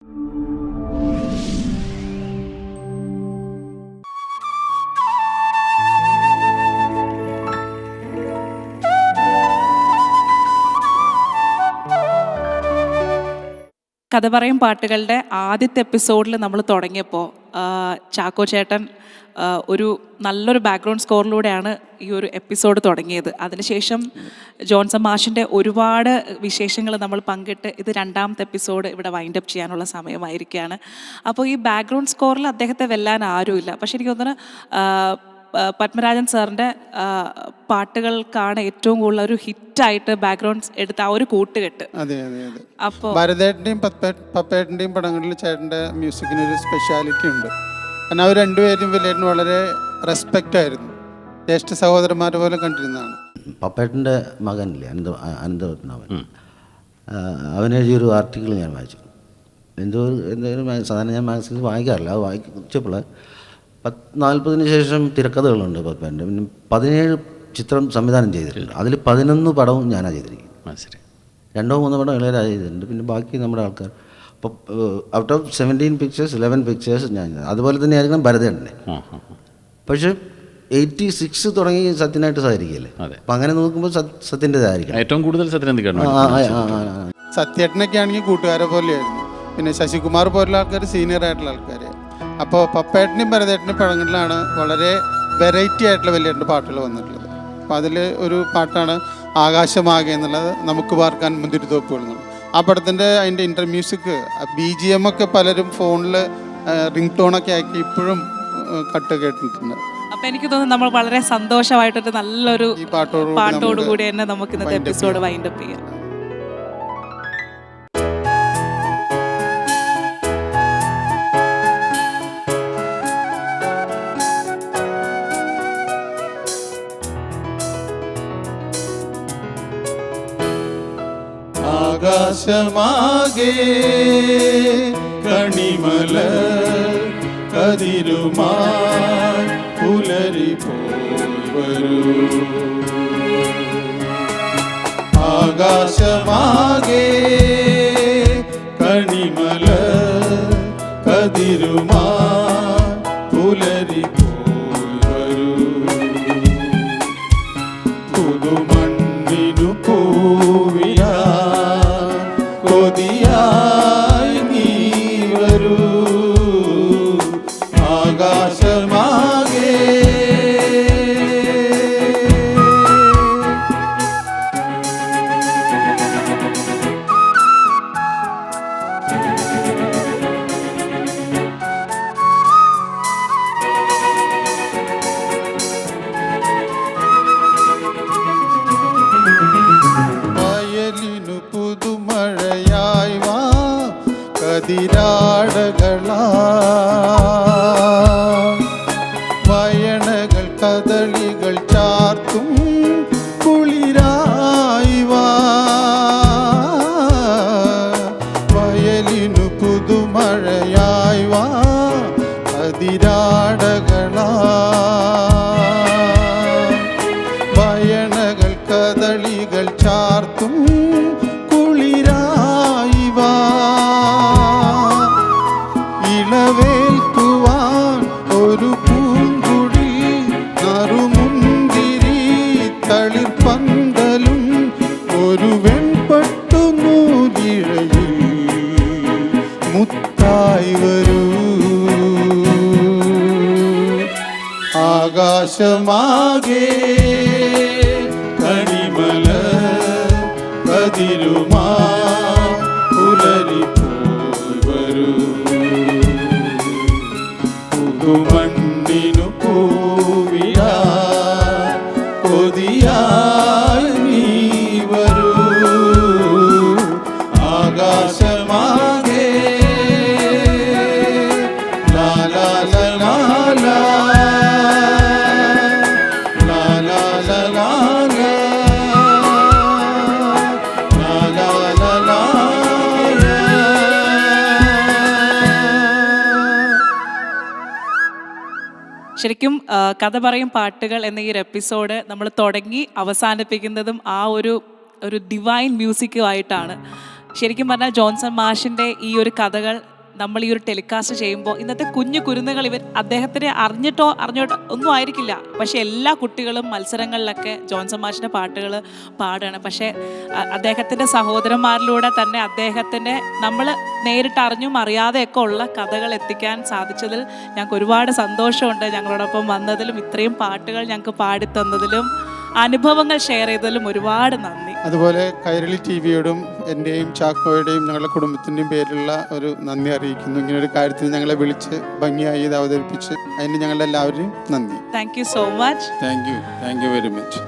കഥ പറയും പാട്ടുകളുടെ ആദ്യത്തെ എപ്പിസോഡിൽ നമ്മൾ തുടങ്ങിയപ്പോൾ ചാക്കോ ചേട്ടൻ ഒരു നല്ലൊരു ബാക്ക്ഗ്രൗണ്ട് സ്കോറിലൂടെയാണ് ഈ ഒരു എപ്പിസോഡ് തുടങ്ങിയത്. അതിനുശേഷം ജോൺസൺ മാഷിൻ്റെ ഒരുപാട് വിശേഷങ്ങൾ നമ്മൾ പങ്കിട്ട് ഇത് രണ്ടാമത്തെ എപ്പിസോഡ് ഇവിടെ വൈൻഡപ്പ് ചെയ്യാനുള്ള സമയമായിരിക്കുകയാണ്. അപ്പോൾ ഈ ബാക്ക്ഗ്രൗണ്ട് സ്കോറിൽ അദ്ദേഹത്തെ വെല്ലാൻ ആരുമില്ല. പക്ഷെ എനിക്ക് തോന്നുന്നു പത്മരാജൻ സാറിൻ്റെ പാട്ടുകൾക്കാണ് ഏറ്റവും കൂടുതൽ ഒരു ഹിറ്റായിട്ട് ബാക്ക്ഗ്രൗണ്ട്സ് എടുത്ത ആ ഒരു കൂട്ടുകെട്ട്. അതെ അതെ അതെ. അപ്പോൾ ഭരതേട്ടൻ്റെയും പപ്പേട്ടൻ്റെയും പടങ്ങളിൽ ചേട്ടൻ്റെ മ്യൂസിക്കിനൊരു സ്പെഷ്യാലിറ്റി ഉണ്ട്. കാരണം അവർ രണ്ടുപേരും വില്ലേട്ടന് വളരെ റെസ്പെക്റ്റ് ആയിരുന്നു. ജ്യേഷ്ഠ സഹോദരന്മാരെ പോലെ കണ്ടിരുന്നതാണ്. പപ്പേട്ടൻ്റെ മകനില്ലേ അനന്തപത്മനാഭൻ, അവനെഴുതിയൊരു ആർട്ടിക്കിൾ ഞാൻ വായിച്ചു. എന്തെങ്കിലും സാധാരണ ഞാൻ മാഗസിനിൽ വായിക്കാറില്ല. അത് വായിച്ചപ്പോൾ 40 ശേഷം തിരക്കഥകളുണ്ട് പപ്പേൻ്റെ. പിന്നെ 17 ചിത്രം സംവിധാനം ചെയ്തിട്ടുണ്ട്. അതിൽ 11 പടവും ഞാനാണ് ചെയ്തിരിക്കുന്നത്. ശരി, 2-3 പടം ഇളയരാജ ചെയ്തിട്ടുണ്ട്. പിന്നെ ബാക്കി നമ്മുടെ ആൾക്കാർ. അപ്പോൾ ഔട്ട് ഓഫ് 17 പിക്ചേഴ്സ് 11 പിക്ചേഴ്സ് ഞാൻ. അതുപോലെ തന്നെ ആയിരിക്കണം ഭരതേട്ടനെ. പക്ഷേ 86 തുടങ്ങി സത്യനായിട്ട് സഹകരിക്കുകയല്ലേ. അപ്പം അങ്ങനെ നോക്കുമ്പോൾ സത്യൻ്റെതായിരിക്കും ഏറ്റവും കൂടുതൽ സത്യേട്ടനൊക്കെ ആണെങ്കിൽ കൂട്ടുകാരെ പോലെയായിരുന്നു. പിന്നെ ശശികുമാർ പോലുള്ള ആൾക്കാർ സീനിയർ ആയിട്ടുള്ള ആൾക്കാർ. അപ്പോൾ പപ്പേട്ടൻ്റെയും ഭരതേട്ടൻ്റെയും പടങ്ങളിലാണ് വളരെ വെറൈറ്റി ആയിട്ടുള്ള വലിയ പാട്ടുകൾ വന്നിട്ടുള്ളത്. അപ്പോൾ അതിൽ ഒരു പാട്ടാണ് ആകാശമാകെ എന്നുള്ളത്, നമുക്ക് പാർക്കാൻ മുന്തിരിത്തോപ്പുകൾ എന്നുള്ളത്. ആ പടത്തിൻ്റെ അതിൻ്റെ മ്യൂസിക് BGM ഒക്കെ പലരും ഫോണിൽ റിംഗ് ടോണൊക്കെ ആക്കി ഇപ്പോഴും കട്ട് കേട്ടിട്ടുണ്ട്. അപ്പം എനിക്ക് തോന്നുന്നു നമ്മൾ വളരെ സന്തോഷമായിട്ടൊരു നല്ലൊരു പാട്ടോടുകൂടി തന്നെ നമുക്ക് ഇന്നത്തെ എപ്പിസോഡ് വൈൻഡപ്പ് ചെയ്യാം. ആകാശമാകെ കണിമല കതിരുമായി പുലരി പോയി വരൂ. ആകാശമാകെ കണിമല കതിരുമായി പുലരി പോയി വരൂ. പുതുമണ്ണിനു പൂവിയാ കൊതിയായി നീ വരൂ. ആകാശമാകെ വയലിനു പുതുമഴയായി വാ കതിരാടകളാ. വയണകൾ കദളികൾ ചാർത്തും കുളിരായി വാ. വയലിനു പുതുമഴയായി വാ കതിരാടകളാ. വയണകൾ കദളികൾ ചാർത്തും കുളിരായി വാ. ഇളവേൽക്കുവാൻ ഒരു പൂങ്കുടി നറുമുന്തിരി തളിർപ്പന്തലും ഒരു വെൺപട്ടു നൂലിഴയിൽ മുത്തായി വരൂ. ആകാശമാകെ കണിമല കതിരുമാ പുലരി പോയി വരൂ. പുതുമണ്ണിനു പൂവിയാ കൊതിയായി നീ വരൂ. ആകാശമാകെ ലാ ലാ ലാ ലാ ലാ ലാ ലാ ലാ ലാ ശരിക്കും കഥ പറയും പാട്ടുകൾ എന്ന ഈ ഒരു എപ്പിസോഡ് നമ്മൾ തുടങ്ങി അവസാനിപ്പിക്കുന്നതും ആ ഒരു ഡിവൈൻ മ്യൂസിക്കുമായിട്ടാണ്. ശരിക്കും പറഞ്ഞാൽ ജോൺസൺ മാഷിൻ്റെ ഈ ഒരു കഥകൾ നമ്മൾ ഈ ഒരു ടെലികാസ്റ്റ് ചെയ്യുമ്പോൾ ഇന്നത്തെ കുഞ്ഞു കുരുന്നുകൾ അദ്ദേഹത്തിനെ അറിഞ്ഞിട്ടോ ഒന്നും ആയിരിക്കില്ല. പക്ഷേ എല്ലാ കുട്ടികളും മത്സരങ്ങളിലൊക്കെ ജോൺസൺ മാഷിൻ്റെ പാട്ടുകൾ പാടുകയാണ്. പക്ഷേ അദ്ദേഹത്തിൻ്റെ സഹോദരന്മാരിലൂടെ തന്നെ അദ്ദേഹത്തിൻ്റെ നമ്മൾ നേരിട്ട് അറിഞ്ഞും അറിയാതെയൊക്കെ ഉള്ള കഥകൾ എത്തിക്കാൻ സാധിച്ചതിൽ ഞങ്ങൾക്ക് ഒരുപാട് സന്തോഷമുണ്ട്. ഞങ്ങളോടൊപ്പം വന്നതിലും ഇത്രയും പാട്ടുകൾ ഞങ്ങൾക്ക് പാടിത്തന്നതിലും അനുഭവങ്ങൾ ഷെയർ ചെയ്തതിലും ഒരുപാട് നന്ദി. അതുപോലെ കൈരളി ടിവിയോടും എൻ്റെയും ചാക്കോയുടെയും ഞങ്ങളുടെ കുടുംബത്തിൻ്റെയും പേരിലുള്ള ഒരു നന്ദി അറിയിക്കുന്നു. ഇങ്ങനൊരു കാര്യത്തിൽ ഞങ്ങളെ വിളിച്ച് ഭംഗിയായി ഇത് അവതരിപ്പിച്ച് അതിന് ഞങ്ങളുടെ എല്ലാവരെയും നന്ദി. Thank you so much. Thank you very much.